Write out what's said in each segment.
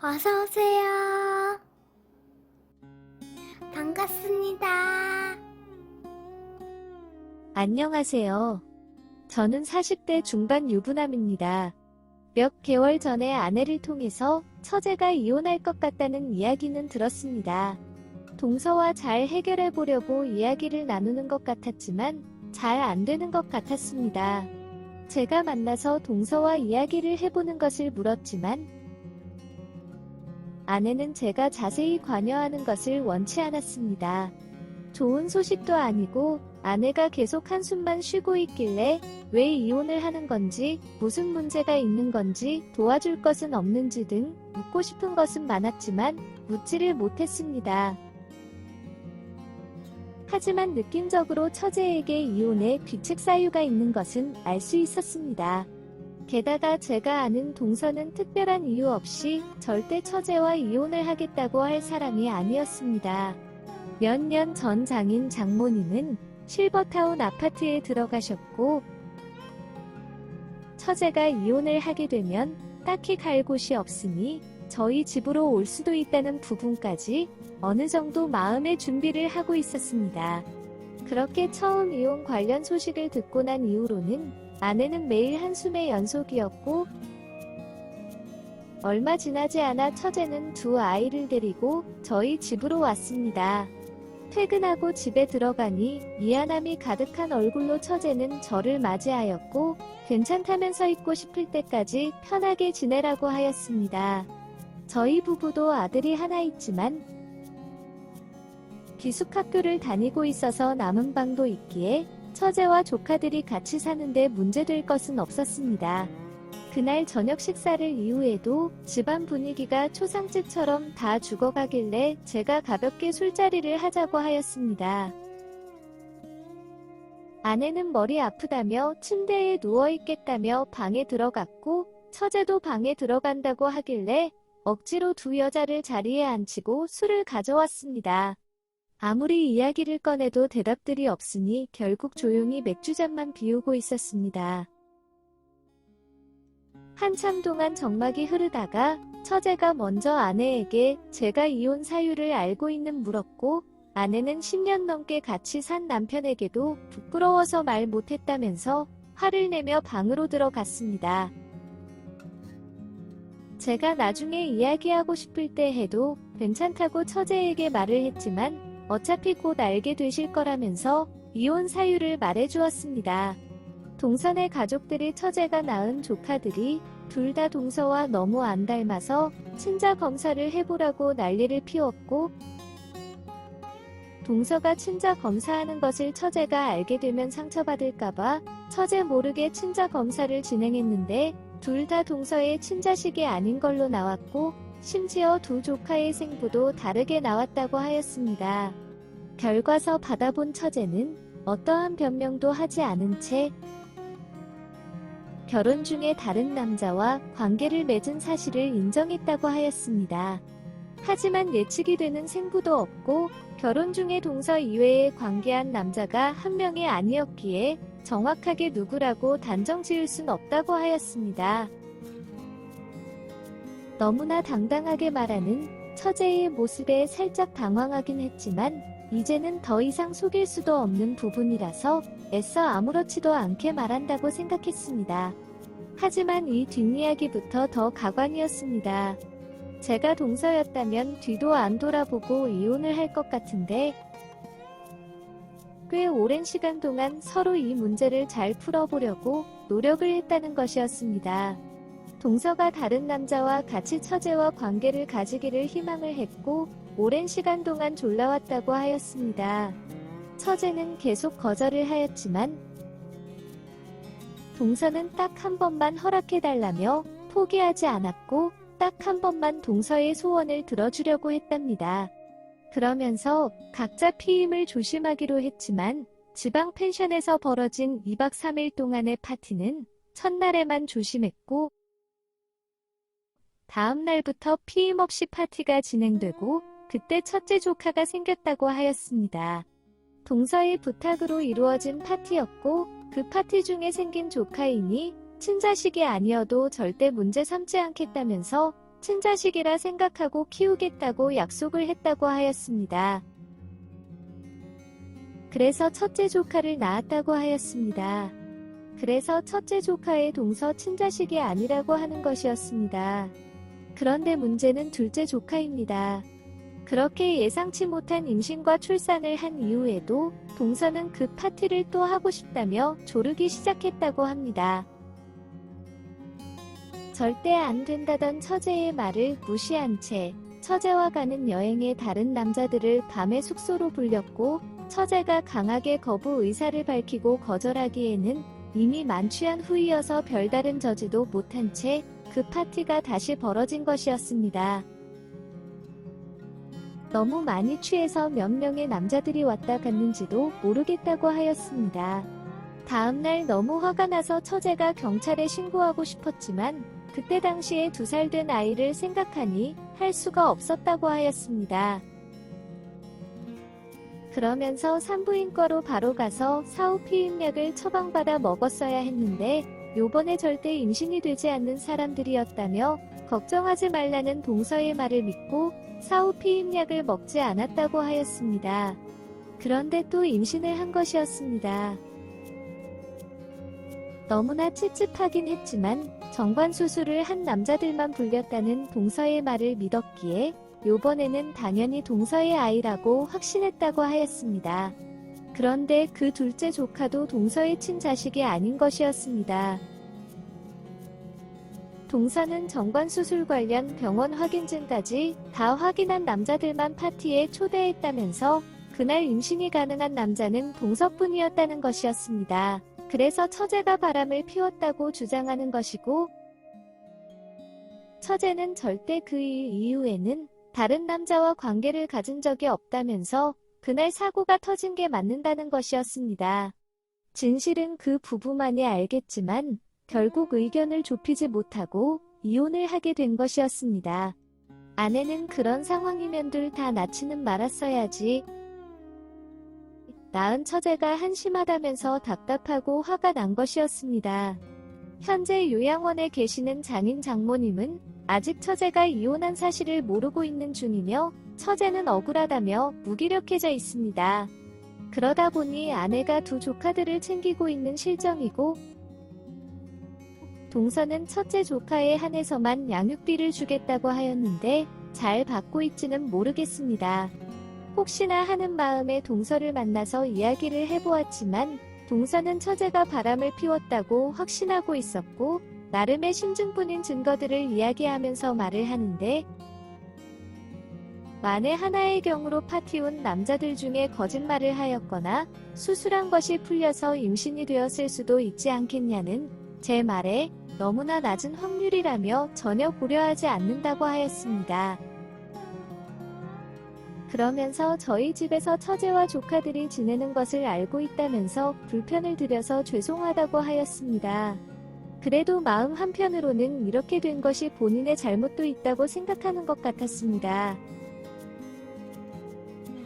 어서오세요. 반갑습니다. 안녕하세요. 저는 40대 중반 유부남입니다. 몇 개월 전에 아내를 통해서 처제가 이혼할 것 같다는 이야기는 들었습니다. 동서와 잘 해결해 보려고 이야기를 나누는 것 같았지만 잘 안 되는 것 같았습니다. 제가 만나서 동서와 이야기를 해보는 것을 물었지만 아내는 제가 자세히 관여하는 것을 원치 않았습니다. 좋은 소식도 아니고 아내가 계속 한숨만 쉬고 있길래 왜 이혼을 하는 건지, 무슨 문제가 있는 건지, 도와줄 것은 없는지 등 묻고 싶은 것은 많았지만 묻지를 못했습니다. 하지만 느낌적으로 처제에게 이혼에 귀책 사유가 있는 것은 알 수 있었습니다. 게다가 제가 아는 동서는 특별한 이유 없이 절대 처제와 이혼을 하겠다고 할 사람이 아니었습니다. 몇 년 전 장인 장모님은 실버타운 아파트에 들어가셨고 처제가 이혼을 하게 되면 딱히 갈 곳이 없으니 저희 집으로 올 수도 있다는 부분까지 어느 정도 마음의 준비를 하고 있었습니다. 그렇게 처음 이혼 관련 소식을 듣고 난 이후로는 아내는 매일 한숨의 연속이었고 얼마 지나지 않아 처제는 두 아이를 데리고 저희 집으로 왔습니다. 퇴근하고 집에 들어가니 미안함이 가득한 얼굴로 처제는 저를 맞이하였고 괜찮다면서 있고 싶을 때까지 편하게 지내라고 하였습니다. 저희 부부도 아들이 하나 있지만 기숙학교를 다니고 있어서 남은 방도 있기에 처제와 조카들이 같이 사는데 문제될 것은 없었습니다. 그날 저녁 식사를 이후에도 집안 분위기가 초상집처럼 다 죽어가길래 제가 가볍게 술자리를 하자고 하였습니다. 아내는 머리 아프다며 침대에 누워있겠다며 방에 들어갔고 처제도 방에 들어간다고 하길래 억지로 두 여자를 자리에 앉히고 술을 가져왔습니다. 아무리 이야기를 꺼내도 대답들이 없으니 결국 조용히 맥주잔만 비우고 있었습니다. 한참 동안 정막이 흐르다가 처제가 먼저 아내에게 제가 이혼 사유를 알고 있는 물었고 아내는 10년 넘게 같이 산 남편에게도 부끄러워서 말 못했다면서 화를 내며 방으로 들어갔습니다. 제가 나중에 이야기하고 싶을 때 해도 괜찮다고 처제에게 말을 했지만 어차피 곧 알게 되실 거라면서 이혼 사유를 말해주었습니다. 동선의 가족들이 처제가 낳은 조카들이 둘 다 동서와 너무 안 닮아서 친자 검사를 해보라고 난리를 피웠고 동서가 친자 검사하는 것을 처제가 알게 되면 상처받을까봐 처제 모르게 친자 검사를 진행했는데 둘 다 동서의 친자식이 아닌 걸로 나왔고 심지어 두 조카의 생부도 다르게 나왔다고 하였습니다. 결과서 받아본 처제는 어떠한 변명도 하지 않은 채 결혼 중에 다른 남자와 관계를 맺은 사실을 인정했다고 하였습니다. 하지만 예측이 되는 생부도 없고 결혼 중에 동서 이외에 관계한 남자가 한 명이 아니었기에 정확하게 누구라고 단정 지을 순 없다고 하였습니다. 너무나 당당하게 말하는 처제의 모습에 살짝 당황하긴 했지만 이제는 더 이상 속일 수도 없는 부분이라서 애써 아무렇지도 않게 말한다고 생각했습니다. 하지만 이 뒷이야기부터 더 가관이었습니다. 제가 동서였다면 뒤도 안 돌아보고 이혼을 할 것 같은데 꽤 오랜 시간 동안 서로 이 문제를 잘 풀어보려고 노력을 했다는 것이었습니다. 동서가 다른 남자와 같이 처제와 관계를 가지기를 희망을 했고 오랜 시간 동안 졸라왔다고 하였습니다. 처제는 계속 거절을 하였지만 동서는 딱 한 번만 허락해달라며 포기하지 않았고 딱 한 번만 동서의 소원을 들어주려고 했답니다. 그러면서 각자 피임을 조심하기로 했지만 지방 펜션에서 벌어진 2박 3일 동안의 파티는 첫날에만 조심했고 다음 날부터 피임 없이 파티가 진행되고 그때 첫째 조카가 생겼다고 하였습니다. 동서의 부탁으로 이루어진 파티였고 그 파티 중에 생긴 조카이니 친자식이 아니어도 절대 문제 삼지 않겠다면서 친자식이라 생각하고 키우겠다고 약속을 했다고 하였습니다. 그래서 첫째 조카를 낳았다고 하였습니다. 그래서 첫째 조카의 동서 친자식이 아니라고 하는 것이었습니다. 그런데 문제는 둘째 조카입니다. 그렇게 예상치 못한 임신과 출산을 한 이후에도 동서는 그 파티를 또 하고 싶다며 조르기 시작했다고 합니다. 절대 안 된다던 처제의 말을 무시한 채 처제와 가는 여행에 다른 남자들을 밤에 숙소로 불렸고, 처제가 강하게 거부 의사를 밝히고 거절하기에는 이미 만취한 후이어서 별다른 저지도 못한 채 그 파티가 다시 벌어진 것이었습니다. 너무 많이 취해서 몇 명의 남자들이 왔다 갔는지도 모르겠다고 하였습니다. 다음날 너무 화가 나서 처제가 경찰에 신고하고 싶었지만 그때 당시에 2살 된 아이를 생각하니 할 수가 없었다고 하였습니다. 그러면서 산부인과로 바로 가서 사후 피임약을 처방받아 먹었어야 했는데 요번에 절대 임신이 되지 않는 사람들이었다며 걱정하지 말라는 동서의 말을 믿고 사후 피임약을 먹지 않았다고 하였습니다. 그런데 또 임신을 한 것이었습니다. 너무나 찝찝하긴 했지만 정관 수술을 한 남자들만 불렸다는 동서의 말을 믿었기에 요번에는 당연히 동서의 아이라고 확신했다고 하였습니다. 그런데 그 둘째 조카도 동서의 친자식이 아닌 것이었습니다. 동서는 정관수술 관련 병원 확인증까지 다 확인한 남자들만 파티에 초대했다면서 그날 임신이 가능한 남자는 동서뿐이었다는 것이었습니다. 그래서 처제가 바람을 피웠다고 주장하는 것이고, 처제는 절대 그 일 이후에는 다른 남자와 관계를 가진 적이 없다면서 그날 사고가 터진 게 맞는다는 것이었습니다. 진실은 그 부부만이 알겠지만 결국 의견을 좁히지 못하고 이혼을 하게 된 것이었습니다. 아내는 그런 상황이면 둘 다 낳지는 말았어야지. 낳은 처제가 한심하다면서 답답하고 화가 난 것이었습니다. 현재 요양원에 계시는 장인 장모님은 아직 처제가 이혼한 사실을 모르고 있는 중이며 처제는 억울하다며 무기력해져 있습니다. 그러다 보니 아내가 2 조카들을 챙기고 있는 실정이고, 동서는 첫째 조카에 한해서만 양육비를 주겠다고 하였는데 잘 받고 있지는 모르겠습니다. 혹시나 하는 마음에 동서를 만나서 이야기를 해보았지만 동서는 처제가 바람을 피웠다고 확신하고 있었고, 나름의 심증뿐인 증거들을 이야기하면서 말을 하는데, 만에 하나의 경우로 파티 온 남자들 중에 거짓말을 하였거나 수술한 것이 풀려서 임신이 되었을 수도 있지 않겠냐는 제 말에 너무나 낮은 확률이라며 전혀 고려하지 않는다고 하였습니다. 그러면서 저희 집에서 처제와 조카들이 지내는 것을 알고 있다면서 불편을 드려서 죄송하다고 하였습니다. 그래도 마음 한편으로는 이렇게 된 것이 본인의 잘못도 있다고 생각하는 것 같았습니다.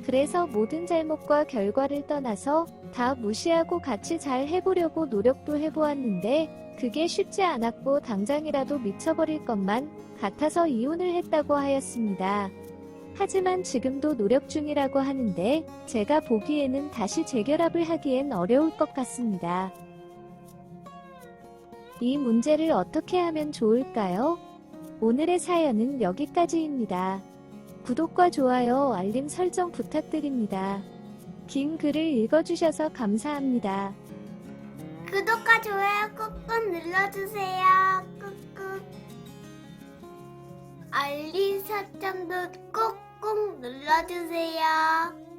그래서 모든 잘못과 결과를 떠나서 다 무시하고 같이 잘 해보려고 노력도 해보았는데 그게 쉽지 않았고 당장이라도 미쳐버릴 것만 같아서 이혼을 했다고 하였습니다. 하지만 지금도 노력 중이라고 하는데 제가 보기에는 다시 재결합을 하기엔 어려울 것 같습니다. 이 문제를 어떻게 하면 좋을까요? 오늘의 사연은 여기까지입니다. 구독과 좋아요, 알림 설정 부탁드립니다. 긴 글을 읽어주셔서 감사합니다. 구독과 좋아요 꾹꾹 눌러주세요. 꾹꾹. 알림 설정도 꾹꾹 눌러주세요.